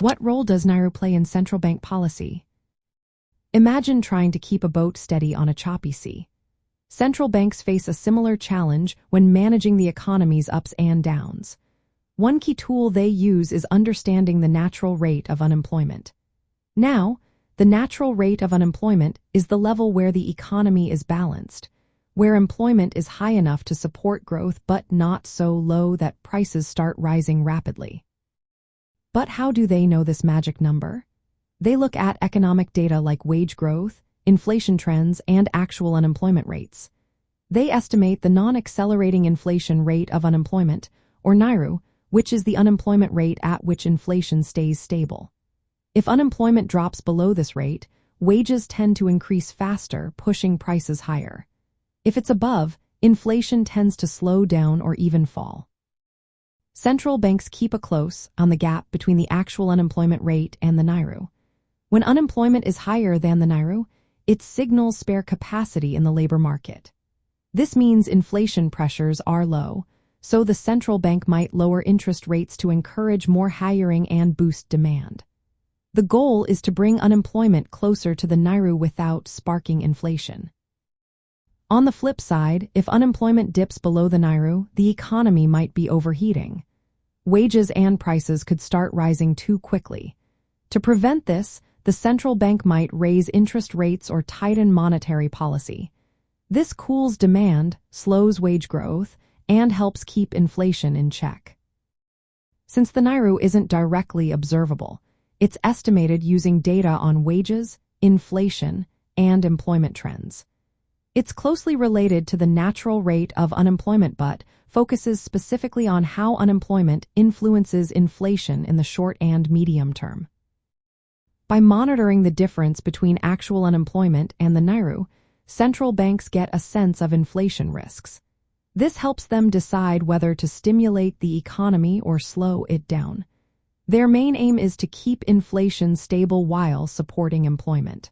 What role does NAIRU play in central bank policy? Imagine trying to keep a boat steady on a choppy sea. Central banks face a similar challenge when managing the economy's ups and downs. One key tool they use is understanding the natural rate of unemployment. Now, the natural rate of unemployment is the level where the economy is balanced, where employment is high enough to support growth but not so low that prices start rising rapidly. But how do they know this magic number? They look at economic data like wage growth, inflation trends, and actual unemployment rates. They estimate the non-accelerating inflation rate of unemployment, or NAIRU, which is the unemployment rate at which inflation stays stable. If unemployment drops below this rate, wages tend to increase faster, pushing prices higher. If it's above, inflation tends to slow down or even fall. Central banks keep a close eye on the gap between the actual unemployment rate and the NAIRU. When unemployment is higher than the NAIRU, it signals spare capacity in the labor market. This means inflation pressures are low, so the central bank might lower interest rates to encourage more hiring and boost demand. The goal is to bring unemployment closer to the NAIRU without sparking inflation. On the flip side, if unemployment dips below the NAIRU, the economy might be overheating. Wages and prices could start rising too quickly. To prevent this, the central bank might raise interest rates or tighten monetary policy. This cools demand, slows wage growth, and helps keep inflation in check. Since the NAIRU isn't directly observable, it's estimated using data on wages, inflation, and employment trends. It's closely related to the natural rate of unemployment but focuses specifically on how unemployment influences inflation in the short and medium term. By monitoring the difference between actual unemployment and the NAIRU, central banks get a sense of inflation risks. This helps them decide whether to stimulate the economy or slow it down. Their main aim is to keep inflation stable while supporting employment.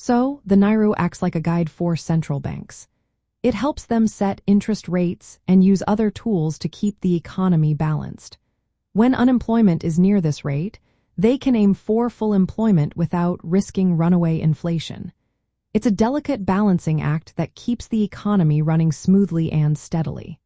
So, the NAIRU acts like a guide for central banks. It helps them set interest rates and use other tools to keep the economy balanced. When unemployment is near this rate, they can aim for full employment without risking runaway inflation. It's a delicate balancing act that keeps the economy running smoothly and steadily.